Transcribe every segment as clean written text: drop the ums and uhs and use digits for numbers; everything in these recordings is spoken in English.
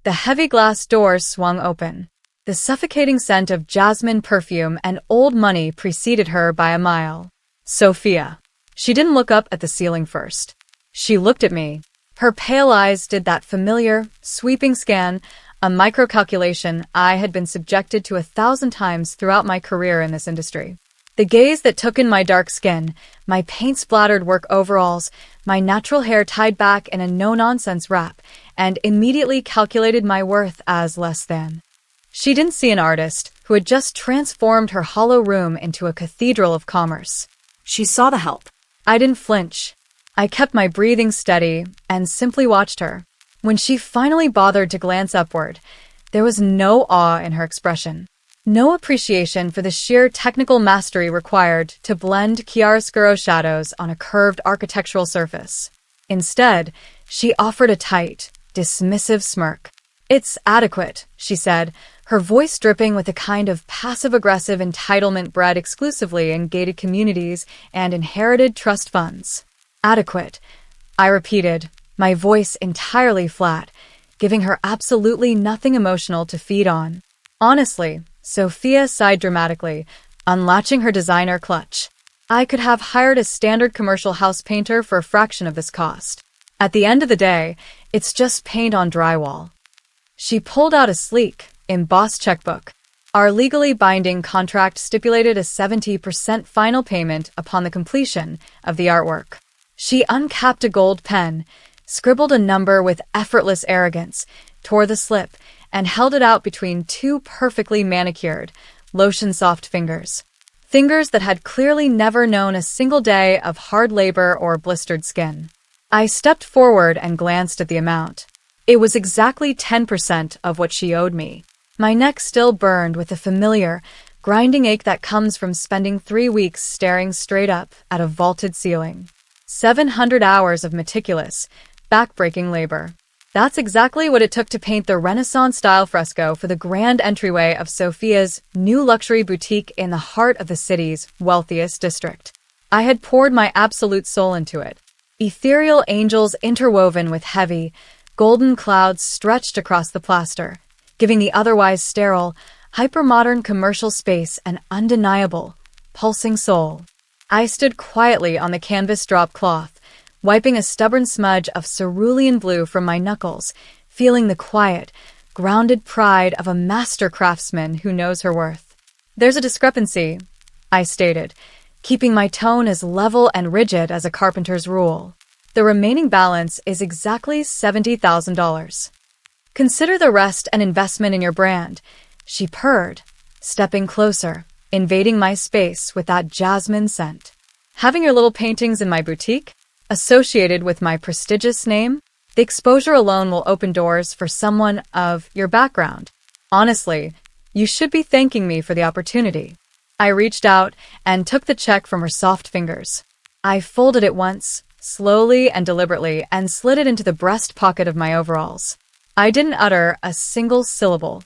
The heavy glass doors swung open. The suffocating scent of jasmine perfume and old money preceded her by a mile. Sophia. She didn't look up at the ceiling first. She looked at me. Her pale eyes did that familiar, sweeping scan, a microcalculation I had been subjected to 1,000 times throughout my career in this industry. The gaze that took in my dark skin, my paint-splattered work overalls, my natural hair tied back in a no-nonsense wrap, and immediately calculated my worth as less than. She didn't see an artist who had just transformed her hollow room into a cathedral of commerce. She saw the help. I didn't flinch. I kept my breathing steady and simply watched her. When she finally bothered to glance upward, there was no awe in her expression. No appreciation for the sheer technical mastery required to blend chiaroscuro shadows on a curved architectural surface. Instead, she offered a tight, dismissive smirk. "It's adequate," she said, her voice dripping with a kind of passive-aggressive entitlement bred exclusively in gated communities and inherited trust funds. "Adequate," I repeated, my voice entirely flat, giving her absolutely nothing emotional to feed on. Honestly, Sophia sighed dramatically, unlatching her designer clutch. I could have hired a standard commercial house painter for a fraction of this cost. At the end of the day, it's just paint on drywall. She pulled out a sleek, embossed checkbook. Our legally binding contract stipulated a 70% final payment upon the completion of the artwork. She uncapped a gold pen, scribbled a number with effortless arrogance, tore the slip, and held it out between two perfectly manicured, lotion-soft fingers. Fingers that had clearly never known a single day of hard labor or blistered skin. I stepped forward and glanced at the amount. It was exactly 10% of what she owed me. My neck still burned with the familiar, grinding ache that comes from spending 3 weeks staring straight up at a vaulted ceiling. 700 hours of meticulous, back-breaking labor. That's exactly what it took to paint the Renaissance-style fresco for the grand entryway of Sophia's new luxury boutique in the heart of the city's wealthiest district. I had poured my absolute soul into it. Ethereal angels interwoven with heavy, golden clouds stretched across the plaster, giving the otherwise sterile, hyper-modern commercial space an undeniable, pulsing soul. I stood quietly on the canvas drop cloth, wiping a stubborn smudge of cerulean blue from my knuckles, feeling the quiet, grounded pride of a master craftsman who knows her worth. "There's a discrepancy," I stated, keeping my tone as level and rigid as a carpenter's rule. "The remaining balance is exactly $70,000. Consider the rest an investment in your brand," she purred, stepping closer, invading my space with that jasmine scent. "Having your little paintings in my boutique, associated with my prestigious name, the exposure alone will open doors for someone of your background. Honestly, you should be thanking me for the opportunity." I reached out and took the check from her soft fingers. I folded it once, slowly and deliberately, and slid it into the breast pocket of my overalls. I didn't utter a single syllable.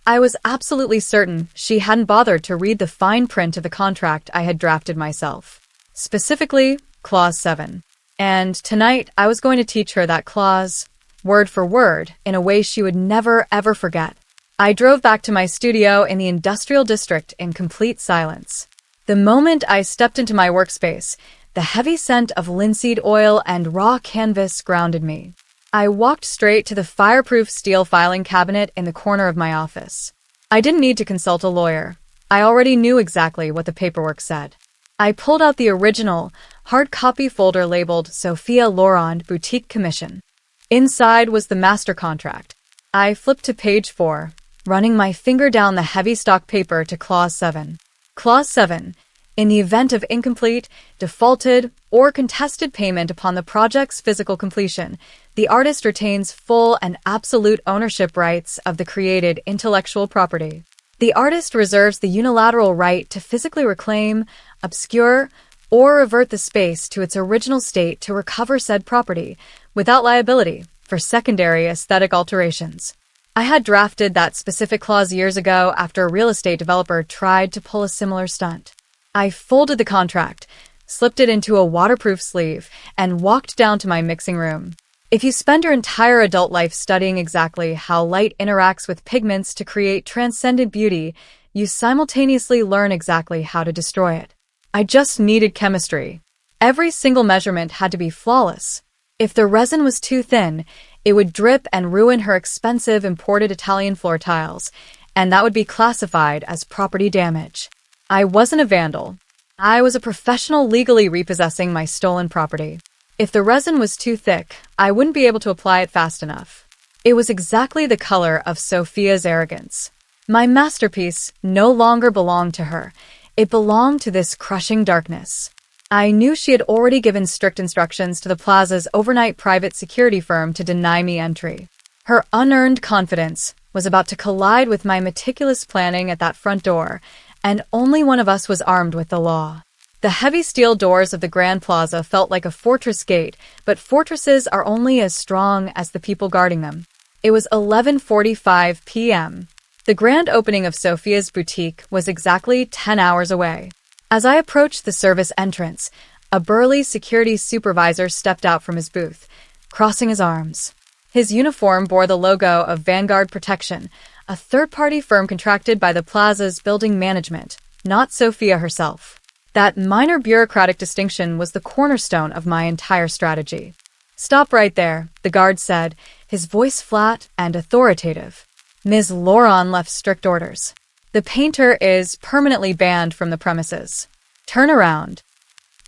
I was absolutely certain she hadn't bothered to read the fine print of the contract I had drafted myself. Specifically, Clause 7. And tonight, I was going to teach her that clause, word for word, in a way she would never, ever forget. I drove back to my studio in the industrial district in complete silence. The moment I stepped into my workspace, the heavy scent of linseed oil and raw canvas grounded me. I walked straight to the fireproof steel filing cabinet in the corner of my office. I didn't need to consult a lawyer. I already knew exactly what the paperwork said. I pulled out the original, hard copy folder labeled Sophia Laurent Boutique Commission. Inside was the master contract. I flipped to page 4, running my finger down the heavy stock paper to Clause 7. Clause 7. In the event of incomplete, defaulted, or contested payment upon the project's physical completion, the artist retains full and absolute ownership rights of the created intellectual property. The artist reserves the unilateral right to physically reclaim, obscure, or revert the space to its original state to recover said property, without liability, for secondary aesthetic alterations. I had drafted that specific clause years ago after a real estate developer tried to pull a similar stunt. I folded the contract, slipped it into a waterproof sleeve, and walked down to my mixing room. If you spend your entire adult life studying exactly how light interacts with pigments to create transcendent beauty, you simultaneously learn exactly how to destroy it. I just needed chemistry. Every single measurement had to be flawless. If the resin was too thin, it would drip and ruin her expensive imported Italian floor tiles, and that would be classified as property damage. I wasn't a vandal. I was a professional legally repossessing my stolen property. If the resin was too thick, I wouldn't be able to apply it fast enough. It was exactly the color of Sophia's arrogance. My masterpiece no longer belonged to her. It belonged to this crushing darkness. I knew she had already given strict instructions to the plaza's overnight private security firm to deny me entry. Her unearned confidence was about to collide with my meticulous planning at that front door, and only one of us was armed with the law. The heavy steel doors of the Grand Plaza felt like a fortress gate, but fortresses are only as strong as the people guarding them. It was 11:45 p.m. The grand opening of Sophia's boutique was exactly 10 hours away. As I approached the service entrance, a burly security supervisor stepped out from his booth, crossing his arms. His uniform bore the logo of Vanguard Protection, a third-party firm contracted by the plaza's building management, not Sophia herself. That minor bureaucratic distinction was the cornerstone of my entire strategy. "Stop right there," the guard said, his voice flat and authoritative. "Ms. Laurent left strict orders. The painter is permanently banned from the premises. Turn around."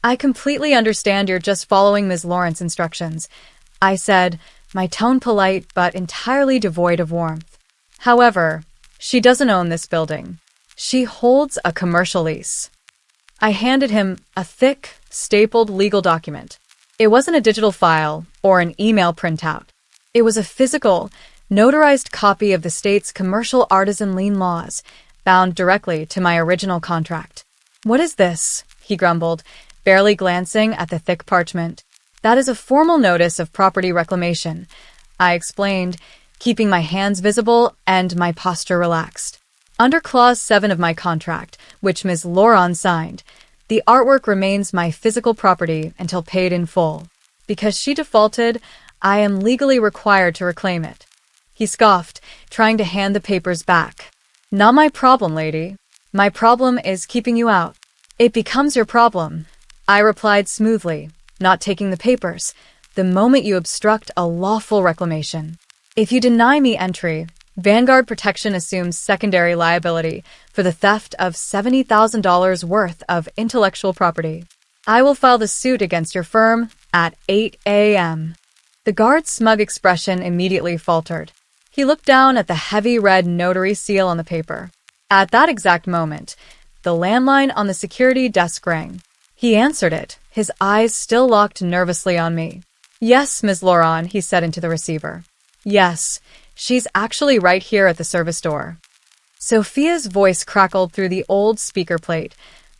"I completely understand you're just following Ms. Laurent's instructions," I said, my tone polite but entirely devoid of warmth. "However, she doesn't own this building. She holds a commercial lease." I handed him a thick, stapled legal document. It wasn't a digital file or an email printout. It was a physical, notarized copy of the state's commercial artisan lien laws, bound directly to my original contract. "What is this?" he grumbled, barely glancing at the thick parchment. "That is a formal notice of property reclamation," I explained, keeping my hands visible and my posture relaxed. "Under Clause 7 of my contract, which Ms. Laurent signed, the artwork remains my physical property until paid in full. Because she defaulted, I am legally required to reclaim it." He scoffed, trying to hand the papers back. "Not my problem, lady. My problem is keeping you out." "It becomes your problem," I replied smoothly, not taking the papers, "the moment you obstruct a lawful reclamation. If you deny me entry, Vanguard Protection assumes secondary liability for the theft of $70,000 worth of intellectual property. I will file the suit against your firm at 8 a.m. The guard's smug expression immediately faltered. He looked down at the heavy red notary seal on the paper. At that exact moment, the landline on the security desk rang. He answered it, his eyes still locked nervously on me. "Yes, Ms. Laurent," he said into the receiver. "Yes, she's actually right here at the service door." Sophia's voice crackled through the old speaker plate,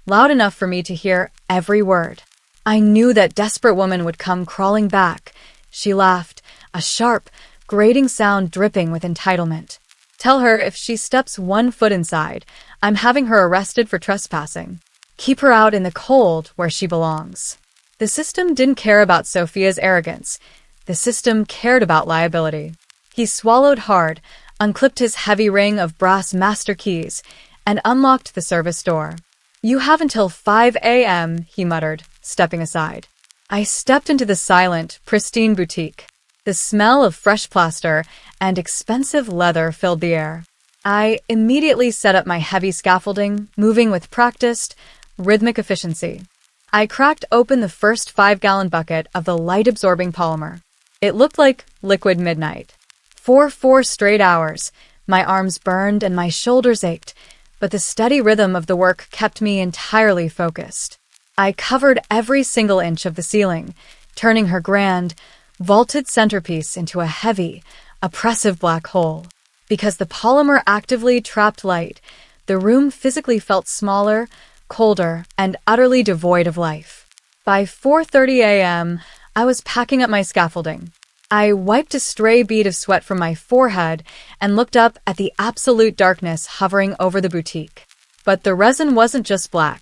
loud enough for me to hear every word. I knew that desperate woman would come crawling back. She laughed, a sharp, grating sound dripping with entitlement. "Tell her if she steps 1 foot inside, I'm having her arrested for trespassing. Keep her out in the cold where she belongs." The system didn't care about Sophia's arrogance. The system cared about liability. He swallowed hard, unclipped his heavy ring of brass master keys, and unlocked the service door. "You have until 5 a.m., he muttered, stepping aside. I stepped into the silent, pristine boutique. The smell of fresh plaster and expensive leather filled the air. I immediately set up my heavy scaffolding, moving with practiced, rhythmic efficiency. I cracked open the first 5-gallon bucket of the light-absorbing polymer. It looked like liquid midnight. For 4 straight hours, my arms burned and my shoulders ached, but the steady rhythm of the work kept me entirely focused. I covered every single inch of the ceiling, turning her grand, vaulted centerpiece into a heavy, oppressive black hole. Because the polymer actively trapped light, the room physically felt smaller, colder, and utterly devoid of life. By 4:30 a.m., I was packing up my scaffolding. I wiped a stray bead of sweat from my forehead and looked up at the absolute darkness hovering over the boutique. But the resin wasn't just black.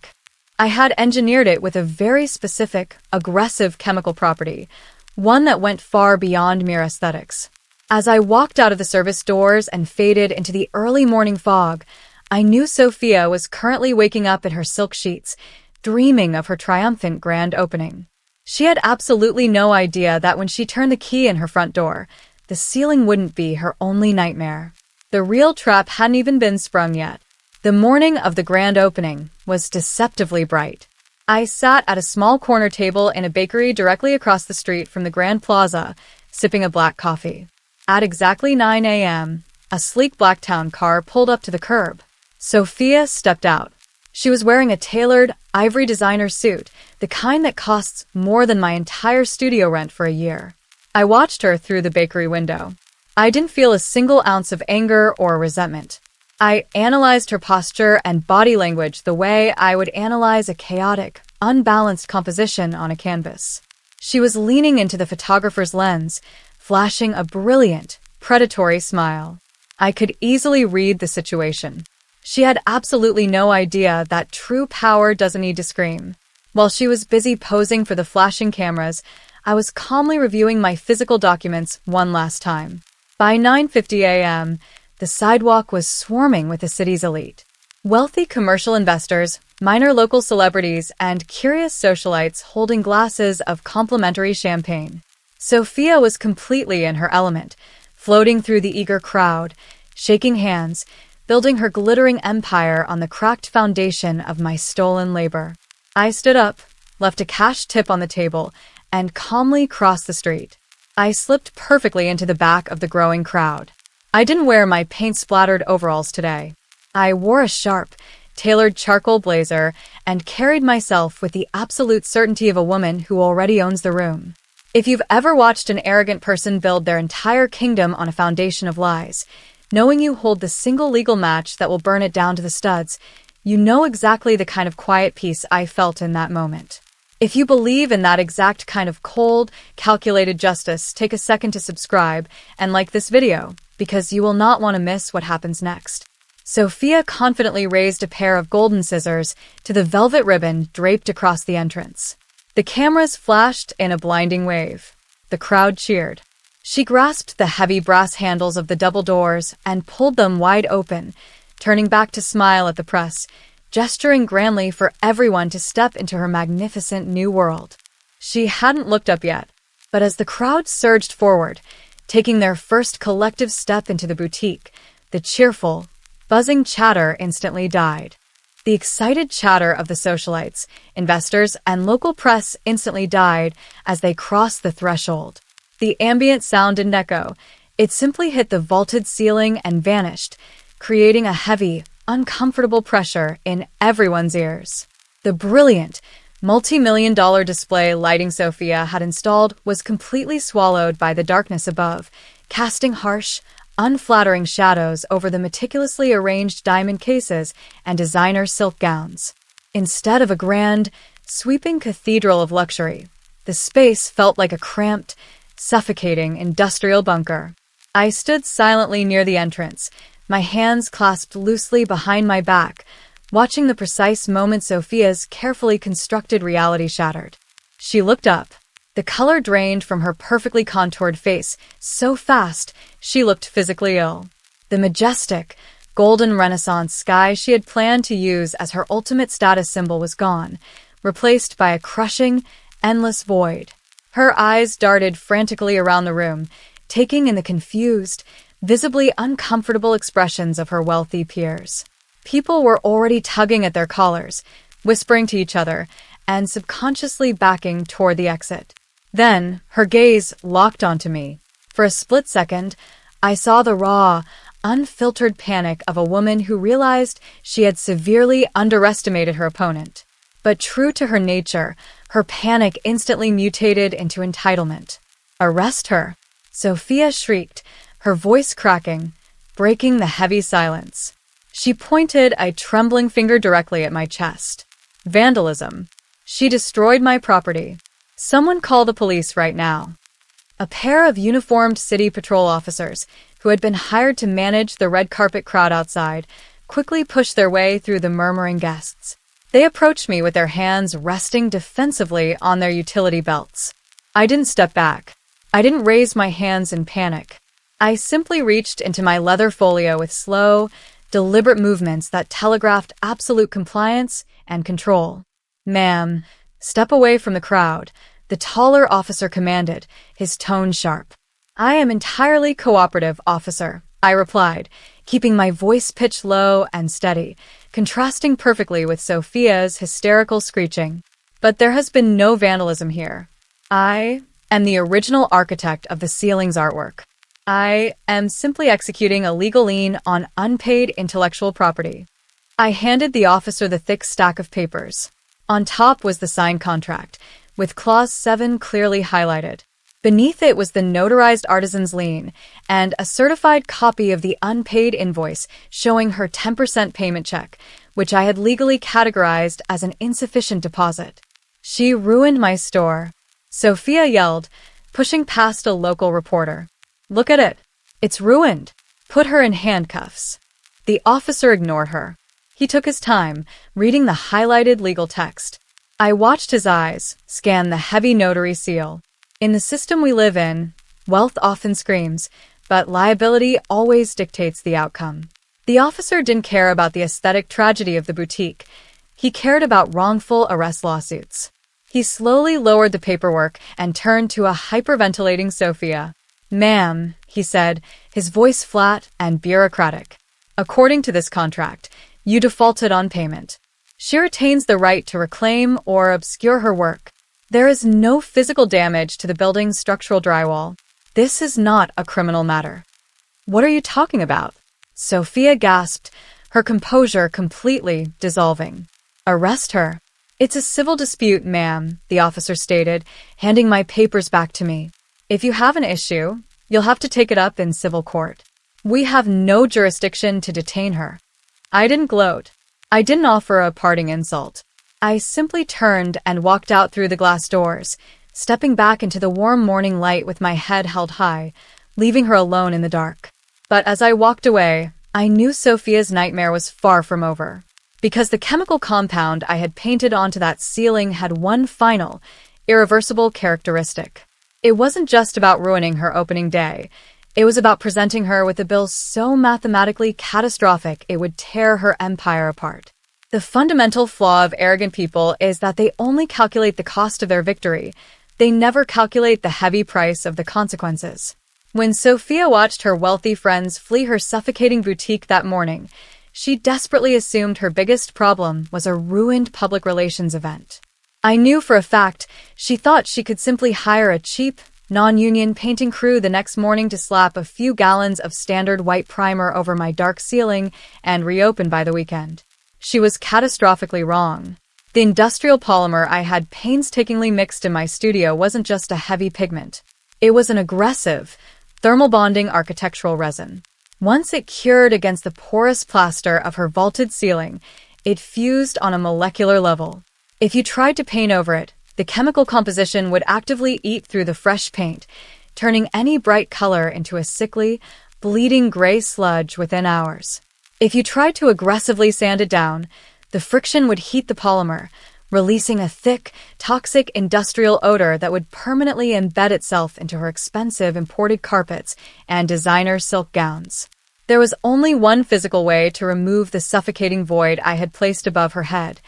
I had engineered it with a very specific, aggressive chemical property, one that went far beyond mere aesthetics. As I walked out of the service doors and faded into the early morning fog, I knew Sophia was currently waking up in her silk sheets, dreaming of her triumphant grand opening. She had absolutely no idea that when she turned the key in her front door, the ceiling wouldn't be her only nightmare. The real trap hadn't even been sprung yet. The morning of the grand opening was deceptively bright. I sat at a small corner table in a bakery directly across the street from the Grand Plaza, sipping a black coffee. At exactly 9 a.m., a sleek Blacktown car pulled up to the curb. Sophia stepped out. She was wearing a tailored, ivory designer suit, the kind that costs more than my entire studio rent for a year. I watched her through the bakery window. I didn't feel a single ounce of anger or resentment. I analyzed her posture and body language the way I would analyze a chaotic, unbalanced composition on a canvas. She was leaning into the photographer's lens, flashing a brilliant, predatory smile. I could easily read the situation. She had absolutely no idea that true power doesn't need to scream. While she was busy posing for the flashing cameras, I was calmly reviewing my physical documents one last time. By 9:50 a.m., the sidewalk was swarming with the city's elite. Wealthy commercial investors, minor local celebrities, and curious socialites holding glasses of complimentary champagne. Sophia was completely in her element, floating through the eager crowd, shaking hands, building her glittering empire on the cracked foundation of my stolen labor. I stood up, left a cash tip on the table, and calmly crossed the street. I slipped perfectly into the back of the growing crowd. I didn't wear my paint-splattered overalls today. I wore a sharp, tailored charcoal blazer and carried myself with the absolute certainty of a woman who already owns the room. If you've ever watched an arrogant person build their entire kingdom on a foundation of lies, knowing you hold the single legal match that will burn it down to the studs, you know exactly the kind of quiet peace I felt in that moment. If you believe in that exact kind of cold, calculated justice, take a second to subscribe and like this video, because you will not want to miss what happens next. Sophia confidently raised a pair of golden scissors to the velvet ribbon draped across the entrance. The cameras flashed in a blinding wave. The crowd cheered. She grasped the heavy brass handles of the double doors and pulled them wide open, turning back to smile at the press, gesturing grandly for everyone to step into her magnificent new world. She hadn't looked up yet, but as the crowd surged forward, taking their first collective step into the boutique, the cheerful, buzzing chatter instantly died. The excited chatter of the socialites, investors, and local press instantly died as they crossed the threshold. The ambient sound didn't echo. It simply hit the vaulted ceiling and vanished, creating a heavy, uncomfortable pressure in everyone's ears. The brilliant, multi-million-dollar display lighting Sophia had installed was completely swallowed by the darkness above, casting harsh, unflattering shadows over the meticulously arranged diamond cases and designer silk gowns. Instead of a grand, sweeping cathedral of luxury, the space felt like a cramped, suffocating industrial bunker. I stood silently near the entrance, my hands clasped loosely behind my back, watching the precise moment Sophia's carefully constructed reality shattered. She looked up. The color drained from her perfectly contoured face so fast she looked physically ill. The majestic, golden Renaissance sky she had planned to use as her ultimate status symbol was gone, replaced by a crushing, endless void. Her eyes darted frantically around the room, taking in the confused, visibly uncomfortable expressions of her wealthy peers. People were already tugging at their collars, whispering to each other, and subconsciously backing toward the exit. Then, her gaze locked onto me. For a split second, I saw the raw, unfiltered panic of a woman who realized she had severely underestimated her opponent. But true to her nature, her panic instantly mutated into entitlement. "Arrest her!" Sophia shrieked, her voice cracking, breaking the heavy silence. She pointed a trembling finger directly at my chest. "Vandalism. She destroyed my property. Someone call the police right now." A pair of uniformed city patrol officers, who had been hired to manage the red carpet crowd outside, quickly pushed their way through the murmuring guests. They approached me with their hands resting defensively on their utility belts. I didn't step back. I didn't raise my hands in panic. I simply reached into my leather folio with slow, deliberate movements that telegraphed absolute compliance and control. "Ma'am, step away from the crowd," the taller officer commanded, his tone sharp. "I am entirely cooperative, officer," I replied, keeping my voice pitched low and steady, contrasting perfectly with Sophia's hysterical screeching. "But there has been no vandalism here. I am the original architect of the ceiling's artwork. I am simply executing a legal lien on unpaid intellectual property." I handed the officer the thick stack of papers. On top was the signed contract, with Clause 7 clearly highlighted. Beneath it was the notarized artisan's lien and a certified copy of the unpaid invoice showing her 10% payment check, which I had legally categorized as an insufficient deposit. "She ruined my store," Sophia yelled, pushing past a local reporter. "Look at it. It's ruined. Put her in handcuffs." The officer ignored her. He took his time, reading the highlighted legal text. I watched his eyes scan the heavy notary seal. In the system we live in, wealth often screams, but liability always dictates the outcome. The officer didn't care about the aesthetic tragedy of the boutique. He cared about wrongful arrest lawsuits. He slowly lowered the paperwork and turned to a hyperventilating Sophia. "Ma'am," he said, his voice flat and bureaucratic. "According to this contract, you defaulted on payment. She retains the right to reclaim or obscure her work. There is no physical damage to the building's structural drywall. This is not a criminal matter." "What are you talking about?" Sophia gasped, her composure completely dissolving. "Arrest her." "It's a civil dispute, ma'am," the officer stated, handing my papers back to me. "If you have an issue, you'll have to take it up in civil court. We have no jurisdiction to detain her." I didn't gloat. I didn't offer a parting insult. I simply turned and walked out through the glass doors, stepping back into the warm morning light with my head held high, leaving her alone in the dark. But as I walked away, I knew Sophia's nightmare was far from over, because the chemical compound I had painted onto that ceiling had one final, irreversible characteristic. It wasn't just about ruining her opening day. It was about presenting her with a bill so mathematically catastrophic it would tear her empire apart. The fundamental flaw of arrogant people is that they only calculate the cost of their victory. They never calculate the heavy price of the consequences. When Sophia watched her wealthy friends flee her suffocating boutique that morning, she desperately assumed her biggest problem was a ruined public relations event. I knew for a fact she thought she could simply hire a cheap, non-union painting crew the next morning to slap a few gallons of standard white primer over my dark ceiling and reopen by the weekend. She was catastrophically wrong. The industrial polymer I had painstakingly mixed in my studio wasn't just a heavy pigment. It was an aggressive, thermal bonding architectural resin. Once it cured against the porous plaster of her vaulted ceiling, it fused on a molecular level. If you tried to paint over it, the chemical composition would actively eat through the fresh paint, turning any bright color into a sickly, bleeding gray sludge within hours. If you tried to aggressively sand it down, the friction would heat the polymer, releasing a thick, toxic industrial odor that would permanently embed itself into her expensive imported carpets and designer silk gowns. There was only one physical way to remove the suffocating void I had placed above her head: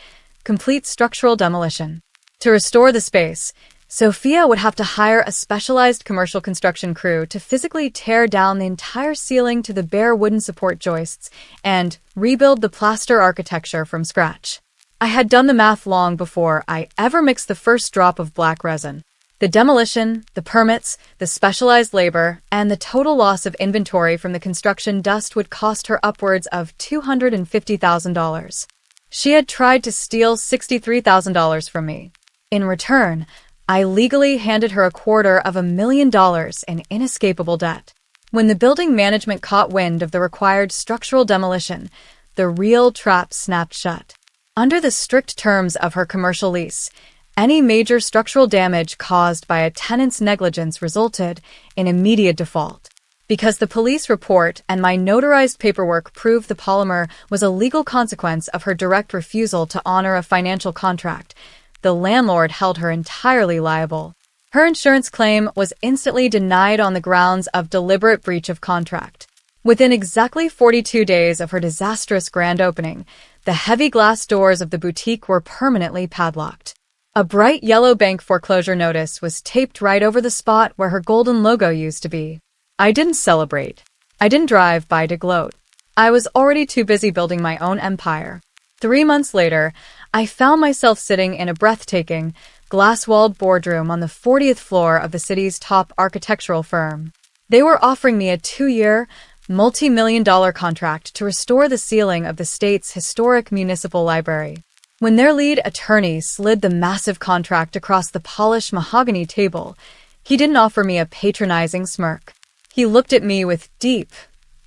complete structural demolition. To restore the space, Sophia would have to hire a specialized commercial construction crew to physically tear down the entire ceiling to the bare wooden support joists and rebuild the plaster architecture from scratch. I had done the math long before I ever mixed the first drop of black resin. The demolition, the permits, the specialized labor, and the total loss of inventory from the construction dust would cost her upwards of $250,000. She had tried to steal $63,000 from me. In return, I legally handed her $250,000 in inescapable debt. When the building management caught wind of the required structural demolition, the real trap snapped shut. Under the strict terms of her commercial lease, any major structural damage caused by a tenant's negligence resulted in immediate default. Because the police report and my notarized paperwork proved the polymer was a legal consequence of her direct refusal to honor a financial contract, the landlord held her entirely liable. Her insurance claim was instantly denied on the grounds of deliberate breach of contract. Within exactly 42 days of her disastrous grand opening, the heavy glass doors of the boutique were permanently padlocked. A bright yellow bank foreclosure notice was taped right over the spot where her golden logo used to be. I didn't celebrate. I didn't drive by to gloat. I was already too busy building my own empire. 3 months later, I found myself sitting in a breathtaking, glass-walled boardroom on the 40th floor of the city's top architectural firm. They were offering me a 2-year, multi-million-dollar contract to restore the ceiling of the state's historic municipal library. When their lead attorney slid the massive contract across the polished mahogany table, he didn't offer me a patronizing smirk. He looked at me with deep,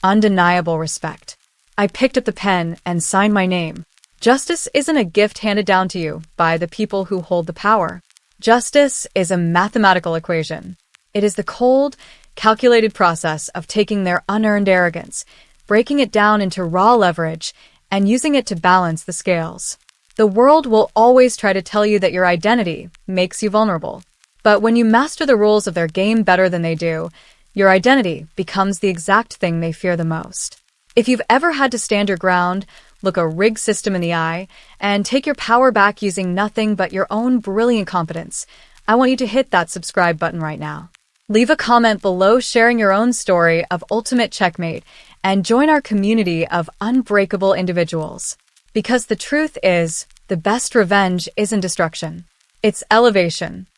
undeniable respect. I picked up the pen and signed my name. Justice isn't a gift handed down to you by the people who hold the power. Justice is a mathematical equation. It is the cold, calculated process of taking their unearned arrogance, breaking it down into raw leverage, and using it to balance the scales. The world will always try to tell you that your identity makes you vulnerable. But when you master the rules of their game better than they do, your identity becomes the exact thing they fear the most. If you've ever had to stand your ground, look a rigged system in the eye, and take your power back using nothing but your own brilliant competence, I want you to hit that subscribe button right now. Leave a comment below sharing your own story of ultimate checkmate and join our community of unbreakable individuals. Because the truth is, the best revenge isn't destruction. It's elevation.